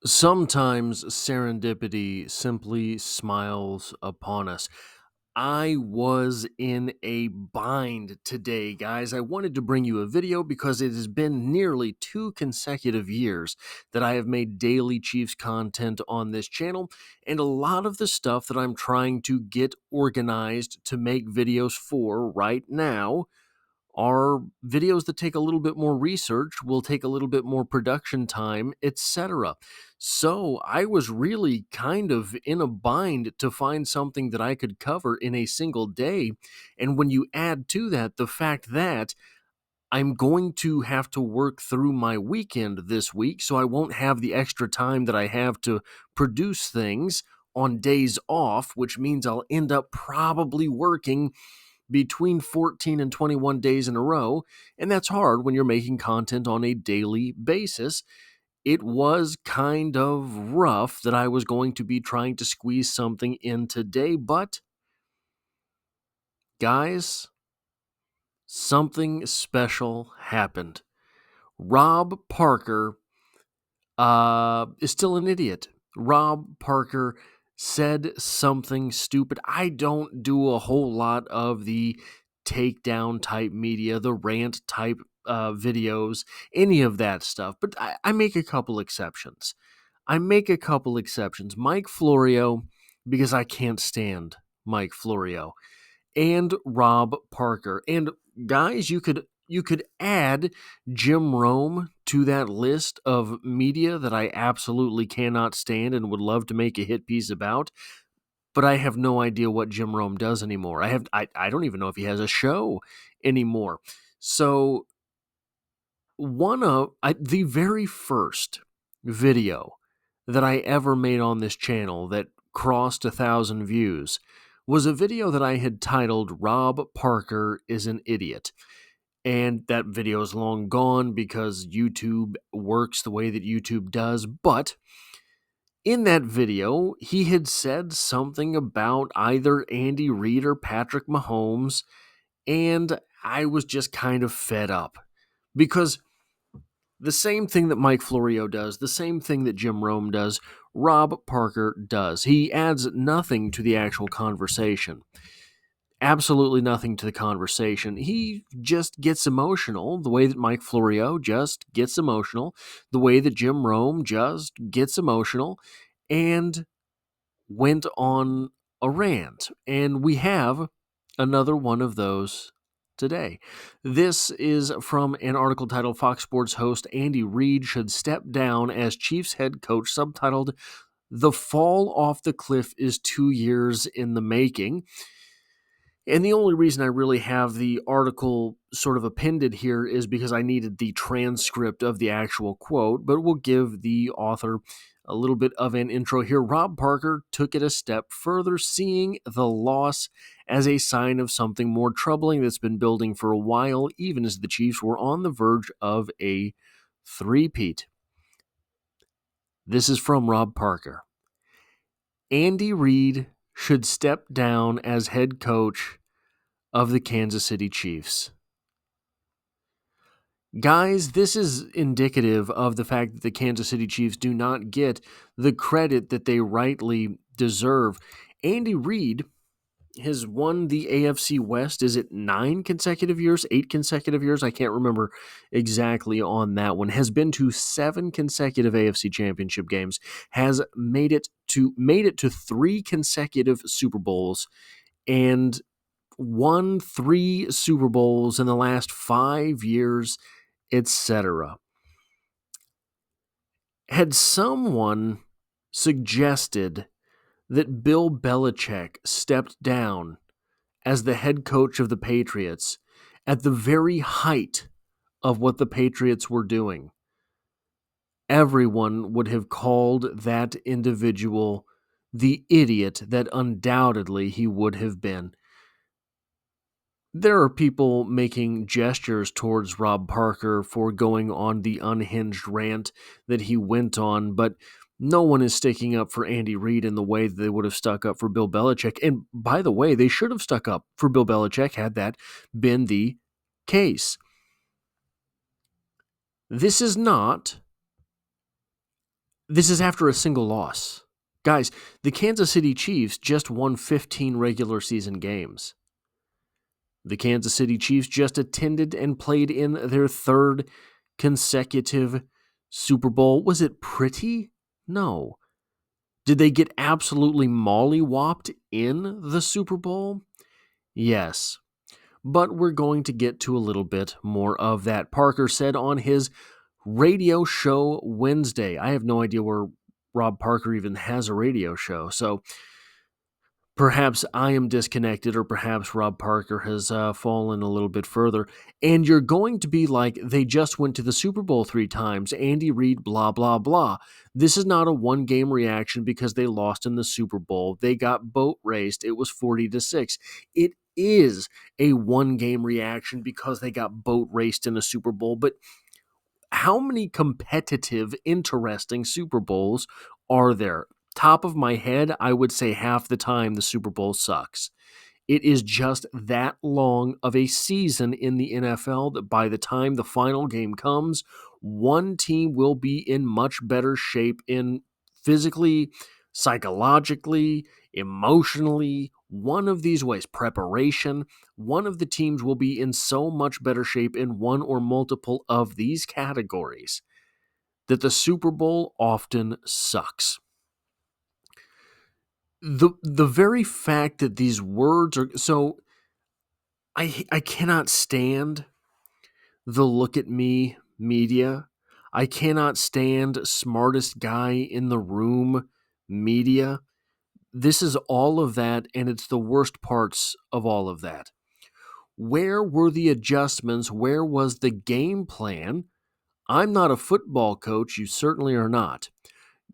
Sometimes serendipity simply smiles upon us. I was in a bind today, guys. I wanted to bring you a video because it has been nearly 2 consecutive years that I have made daily Chiefs content on this channel, and a lot of the stuff that I'm trying to get organized to make videos for right now are videos that take a little bit more research, will take a little bit more production time, etc. So I was really kind of in a bind to find something that I could cover in a single day. And when you add to that the fact that I'm going to have to work through my weekend this week, so I won't have the extra time that I have to produce things on days off, which means I'll end up probably working between 14 and 21 days in a row, and that's hard when you're making content on a daily basis. It was kind of rough that I was going to be trying to squeeze something in today, but guys, something special happened. Rob Parker is still an idiot. Rob Parker said something stupid. I don't do a whole lot of the takedown type media, the rant type videos, any of that stuff, but I make a couple exceptions. Mike Florio, because I can't stand Mike Florio, and Rob Parker. And guys, you could add Jim Rome to that list of media that I absolutely cannot stand and would love to make a hit piece about, but I have no idea what Jim Rome does anymore. I don't even know if he has a show anymore. So the very first video that I ever made on this channel that crossed 1,000 views was a video that I had titled "Rob Parker is an Idiot." And that video is long gone because YouTube works the way that YouTube does. But in that video, he had said something about either Andy Reid or Patrick Mahomes, and I was just kind of fed up because the same thing that Mike Florio does, the same thing that Jim Rome does, Rob Parker does. He adds nothing to the actual conversation. Absolutely nothing to the conversation. He just gets emotional the way that Mike Florio just gets emotional, the way that Jim Rome just gets emotional, and went on a rant. And we have another one of those today. This is from an article titled "Fox Sports host Andy Reid should step down as Chiefs head coach," subtitled "The Fall Off the Cliff is 2 years in the Making." And the only reason I really have the article sort of appended here is because I needed the transcript of the actual quote, but we'll give the author a little bit of an intro here. Rob Parker took it a step further, seeing the loss as a sign of something more troubling that's been building for a while, even as the Chiefs were on the verge of a three-peat. This is from Rob Parker. Andy Reid should step down as head coach of the Kansas City Chiefs. Guys, this is indicative of the fact that the Kansas City Chiefs do not get the credit that they rightly deserve. Andy Reid has won the AFC West, is it 9 consecutive years, 8 consecutive years? I can't remember exactly on that one. Has been to 7 consecutive AFC Championship games, has made it to 3 consecutive Super Bowls, and won 3 Super Bowls in the last 5 years, etc. Had someone suggested that Bill Belichick stepped down as the head coach of the Patriots at the very height of what the Patriots were doing, everyone would have called that individual the idiot that undoubtedly he would have been. There are people making gestures towards Rob Parker for going on the unhinged rant that he went on, but no one is sticking up for Andy Reid in the way that they would have stuck up for Bill Belichick. And by the way, they should have stuck up for Bill Belichick had that been the case. This is not This is after a single loss. Guys, the Kansas City Chiefs just won 15 regular season games. The Kansas City Chiefs just attended and played in their third consecutive Super Bowl. Was it pretty? No. Did they get absolutely mollywopped in the Super Bowl? Yes. But we're going to get to a little bit more of that. Parker said on his radio show Wednesday. I have no idea where Rob Parker even has a radio show, so perhaps I am disconnected, or perhaps Rob Parker has fallen a little bit further. And you're going to be like, they just went to the Super Bowl 3 times. Andy Reid, blah, blah, blah. This is not a one-game reaction because they lost in the Super Bowl. They got boat raced. It was 40-6. It is a one-game reaction because they got boat raced in a Super Bowl. But how many competitive, interesting Super Bowls are there? Top of my head, I would say half the time the Super Bowl sucks. It is just that long of a season in the NFL that by the time the final game comes, one team will be in much better shape in physically, psychologically, emotionally, one of these ways, preparation. One of the teams will be in so much better shape in one or multiple of these categories that the Super Bowl often sucks. The very fact that these words are so, I cannot stand the look at me media. I cannot stand smartest guy in the room media. This is all of that, and it's the worst parts of all of that. Where were the adjustments? Where was the game plan? I'm not a football coach. You certainly are not.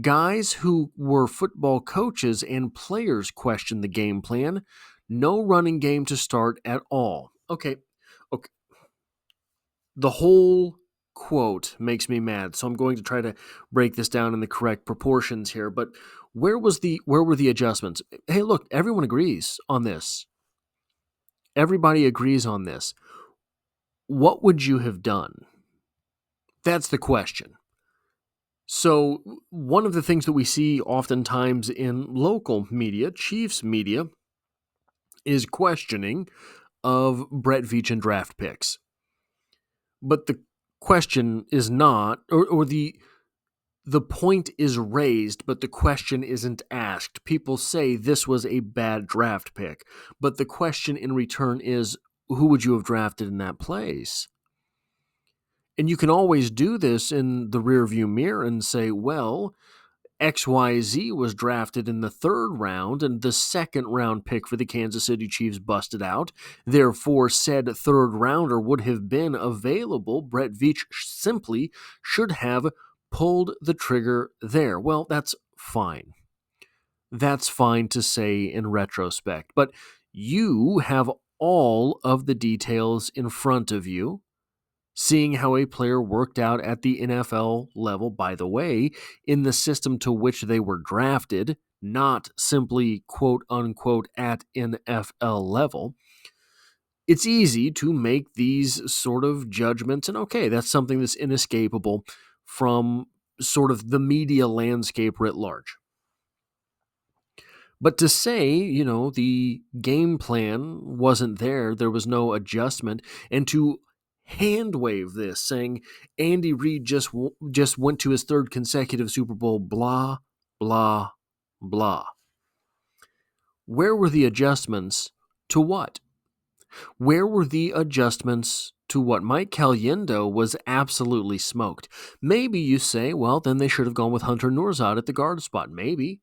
Guys who were football coaches and players questioned the game plan. No running game to start at all. Okay. The whole quote makes me mad, so I'm going to try to break this down in the correct proportions here. But where were the adjustments? Hey, look, everyone agrees on this. Everybody agrees on this. What would you have done? That's the question. So, one of the things that we see oftentimes in local media, Chiefs media, is questioning of Brett Veach and draft picks. But the question is not, or the point is raised, but the question isn't asked. People say this was a bad draft pick, but the question in return is, who would you have drafted in that place? And you can always do this in the rearview mirror and say, well, XYZ was drafted in the 3rd round, and the 2nd round pick for the Kansas City Chiefs busted out. Therefore, said 3rd rounder would have been available. Brett Veach simply should have pulled the trigger there. Well, that's fine. That's fine to say in retrospect. But you have all of the details in front of you. Seeing how a player worked out at the NFL level, by the way, in the system to which they were drafted, not simply quote unquote at NFL level, it's easy to make these sort of judgments. And okay, that's something that's inescapable from sort of the media landscape writ large. But to say, the game plan wasn't there was no adjustment, and to hand wave this, saying Andy Reid just went to his 3rd consecutive Super Bowl, blah, blah, blah. Where were the adjustments to what? Where were the adjustments to what? Mike Caliendo was absolutely smoked. Maybe you say, well, then they should have gone with Hunter Nourzad at the guard spot. Maybe.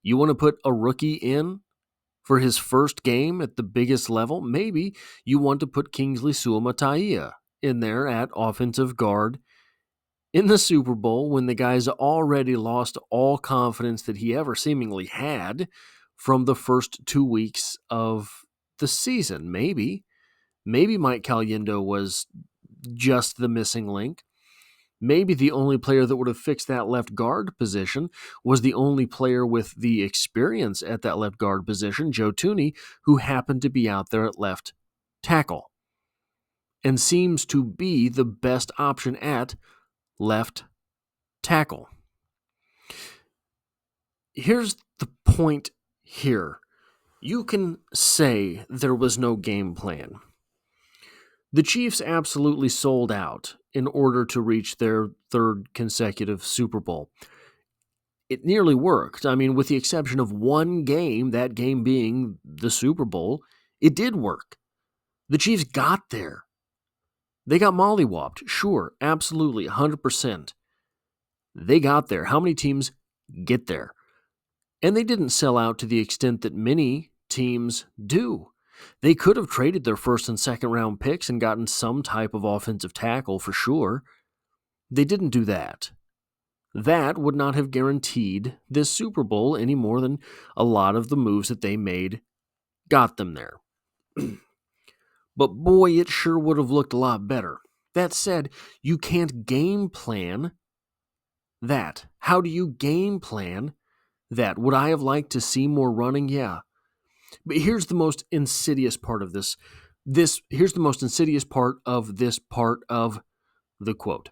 You want to put a rookie in for his first game at the biggest level? Maybe you want to put Kingsley Suamataia in there at offensive guard in the Super Bowl when the guy's already lost all confidence that he ever seemingly had from the first 2 weeks of the season. Maybe Mike Caliendo was just the missing link. Maybe the only player that would have fixed that left guard position was the only player with the experience at that left guard position, Joe Thuney, who happened to be out there at left tackle and seems to be the best option at left tackle. Here's the point here. You can say there was no game plan. The Chiefs absolutely sold out in order to reach their third consecutive Super Bowl. It nearly worked. I mean, with the exception of one game, that game being the Super Bowl, it did work. The Chiefs got there. They got mollywopped. Sure, absolutely, 100%. They got there. How many teams get there? And they didn't sell out to the extent that many teams do. They could have traded their first and second round picks and gotten some type of offensive tackle for sure. They didn't do that. That would not have guaranteed this Super Bowl any more than a lot of the moves that they made got them there. But boy, it sure would have looked a lot better. That said, you can't game plan that. How do you game plan that? Would I have liked to see more running? Yeah. But here's the most insidious part of this. Here's the most insidious part of this part of the quote.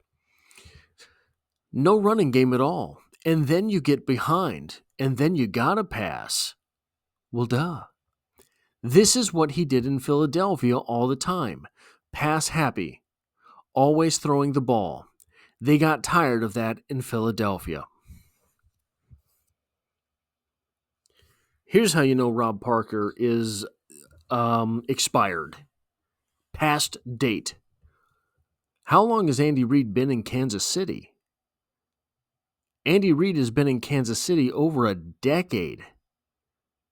No running game at all. And then you get behind. And then you gotta pass. Well, duh. This is what he did in Philadelphia all the time. Pass happy. Always throwing the ball. They got tired of that in Philadelphia. Here's how you know Rob Parker is expired. Past date. How long has Andy Reid been in Kansas City? Andy Reid has been in Kansas City over a decade.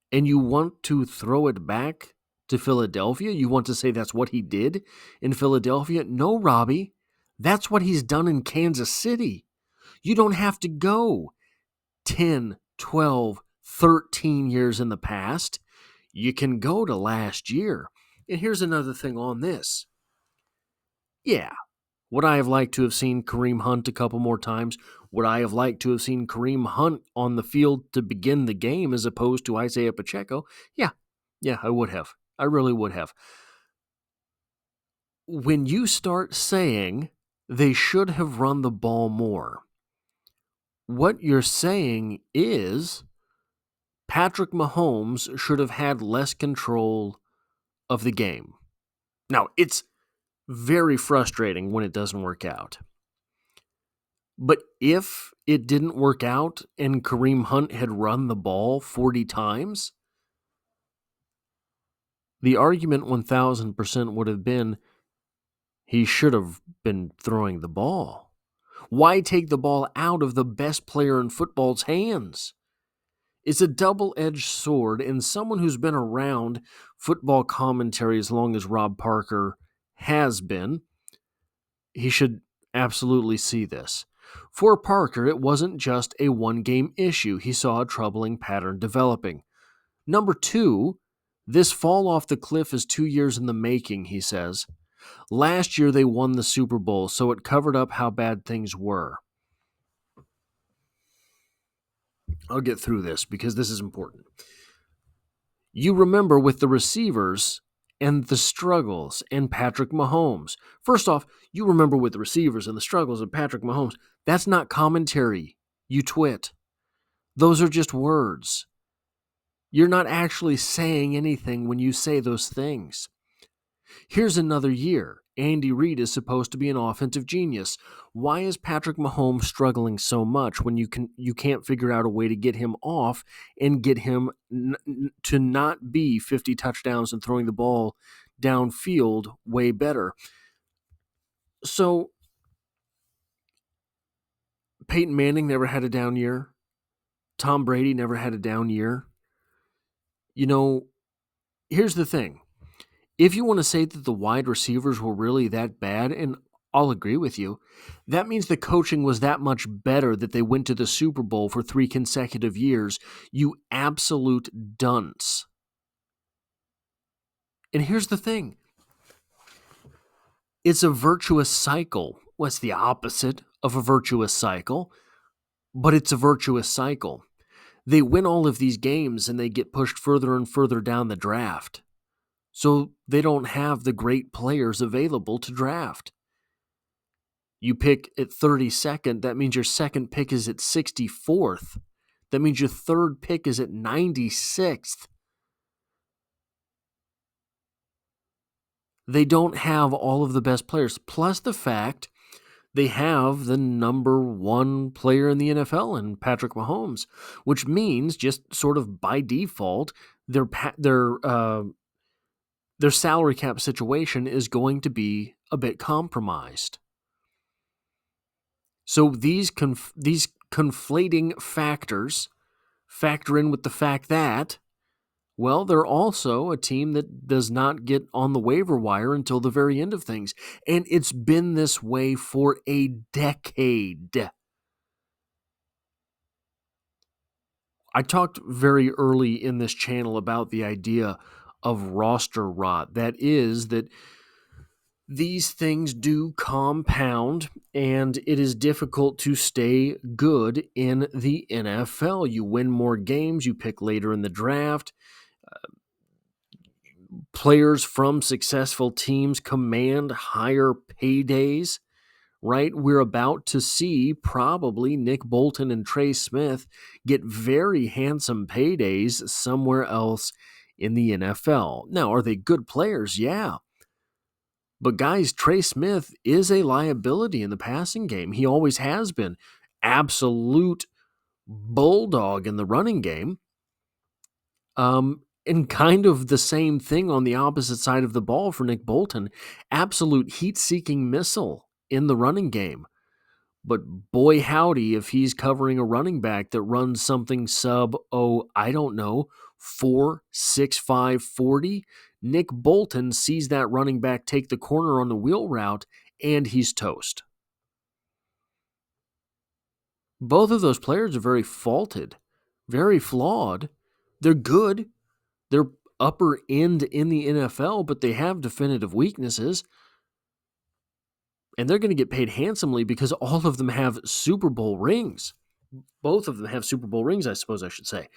And you want to throw it back to Philadelphia? You want to say that's what he did in Philadelphia? No, Robbie. That's what he's done in Kansas City. You don't have to go 10, 12, 13 years in the past. You can go to last year. And here's another thing on this. Yeah, would I have liked to have seen Kareem Hunt a couple more times? Would I have liked to have seen Kareem Hunt on the field to begin the game as opposed to Isaiah Pacheco? Yeah, I would have. I really would have. When you start saying they should have run the ball more, what you're saying is Patrick Mahomes should have had less control of the game. Now, it's very frustrating when it doesn't work out. But if it didn't work out and Kareem Hunt had run the ball 40 times, the argument 1,000% would have been he should have been throwing the ball. Why take the ball out of the best player in football's hands? It's a double-edged sword, and someone who's been around football commentary as long as Rob Parker has been, he should absolutely see this. For Parker, it wasn't just a one-game issue. He saw a troubling pattern developing. Number 2, this fall off the cliff is 2 years in the making, he says. Last year they won the Super Bowl, so it covered up how bad things were. I'll get through this because this is important. You remember with the receivers and the struggles and Patrick Mahomes. First off, you remember with the receivers and the struggles of Patrick Mahomes. That's not commentary, you twit. Those are just words. You're not actually saying anything when you say those things. Here's another year. Andy Reid is supposed to be an offensive genius. Why is Patrick Mahomes struggling so much when you can't figure out a way to get him off and get him to not be 50 touchdowns and throwing the ball downfield way better? So Peyton Manning never had a down year. Tom Brady never had a down year. You know, here's the thing. If you want to say that the wide receivers were really that bad, and I'll agree with you, that means the coaching was that much better that they went to the Super Bowl for 3 consecutive years. You absolute dunce. And here's the thing. It's a virtuous cycle. Well, it's the opposite of a virtuous cycle, but it's a virtuous cycle. They win all of these games and they get pushed further and further down the draft. So they don't have the great players available to draft. You pick at 32nd, that means your second pick is at 64th. That means your third pick is at 96th. They don't have all of the best players, plus the fact they have the number one player in the NFL in Patrick Mahomes, which means just sort of by default, their salary cap situation is going to be a bit compromised. So these conflating factors factor in with the fact that, well, they're also a team that does not get on the waiver wire until the very end of things. And it's been this way for a decade. I talked very early in this channel about the idea of roster rot. That is that these things do compound, and it is difficult to stay good in the NFL. You win more games, you pick later in the draft. Players from successful teams command higher paydays, right? We're about to see probably Nick Bolton and Trey Smith get very handsome paydays somewhere else in the NFL. Now, are they good players? Yeah. But guys, Trey Smith is a liability in the passing game. He always has been. Absolute bulldog in the running game. And kind of the same thing on the opposite side of the ball for Nick Bolton. Absolute heat-seeking missile in the running game. But boy howdy, if he's covering a running back that runs something sub, 4.65 40, Nick Bolton sees that running back take the corner on the wheel route, and he's toast. Both of those players are very faulted, very flawed. They're good. They're upper end in the NFL, but they have definitive weaknesses. And they're going to get paid handsomely because all of them have Super Bowl rings. Both of them have Super Bowl rings, I suppose I should say.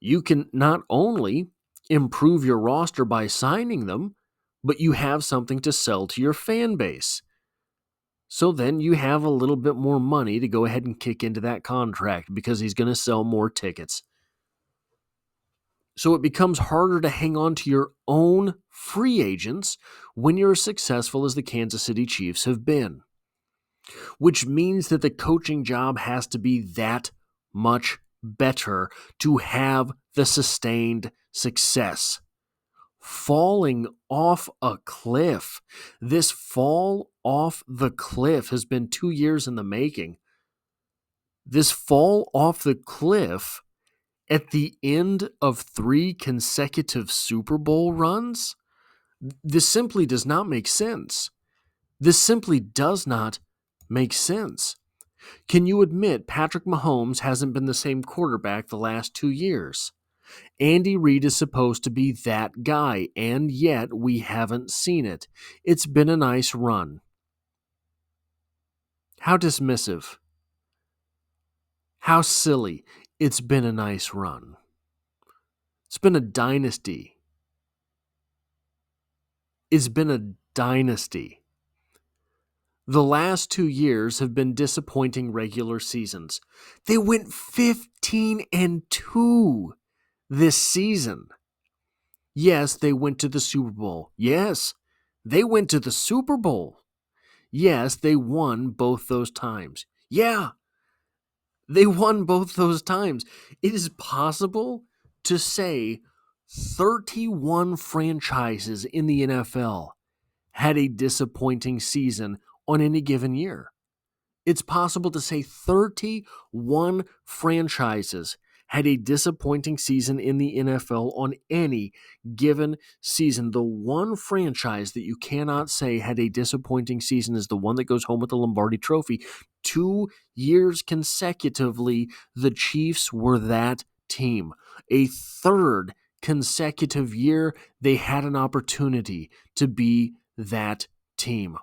You can not only improve your roster by signing them, but you have something to sell to your fan base. So then you have a little bit more money to go ahead and kick into that contract because he's going to sell more tickets. So it becomes harder to hang on to your own free agents when you're as successful as the Kansas City Chiefs have been. Which means that the coaching job has to be that much better to have the sustained success. Falling off a cliff. This fall off the cliff has been 2 years in the making. This fall off the cliff at the end of 3 consecutive Super Bowl runs, this simply does not make sense. This simply does not make sense. Can you admit Patrick Mahomes hasn't been the same quarterback the last 2 years? Andy Reid is supposed to be that guy, and yet we haven't seen it. It's been a nice run. How dismissive. How silly. It's been a nice run. It's been a dynasty. It's been a dynasty. The last 2 years have been disappointing regular seasons. They went 15-2 this season. Yes, they went to the Super Bowl. Yes, they went to the Super Bowl. Yes, they won both those times. Yeah, they won both those times. It is possible to say 31 franchises in the NFL had a disappointing season on any given year. It's possible to say 31 franchises had a disappointing season in the NFL on any given season. The one franchise that you cannot say had a disappointing season is the one that goes home with the Lombardi Trophy. 2 years consecutively, the Chiefs were that team. A third consecutive year, they had an opportunity to be that team.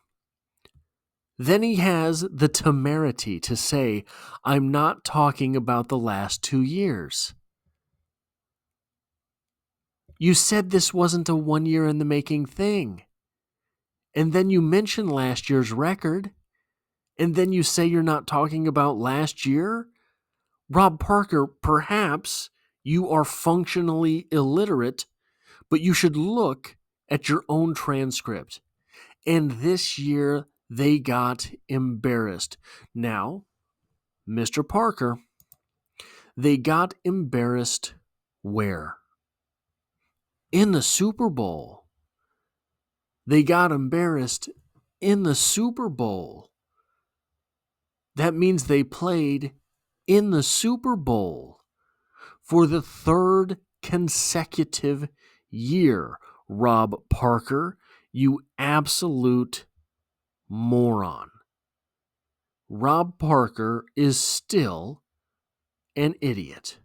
Then he has the temerity to say, I'm not talking about the last 2 years. You said this wasn't a 1 year in the making thing. And then you mention last year's record. And then you say you're not talking about last year? Rob Parker, perhaps you are functionally illiterate, but you should look at your own transcript. And this year, they got embarrassed. Now, Mr. Parker, they got embarrassed where? In the Super Bowl. They got embarrassed in the Super Bowl. That means they played in the Super Bowl for the third consecutive year. Rob Parker, you absolute moron. Rob Parker is still an idiot.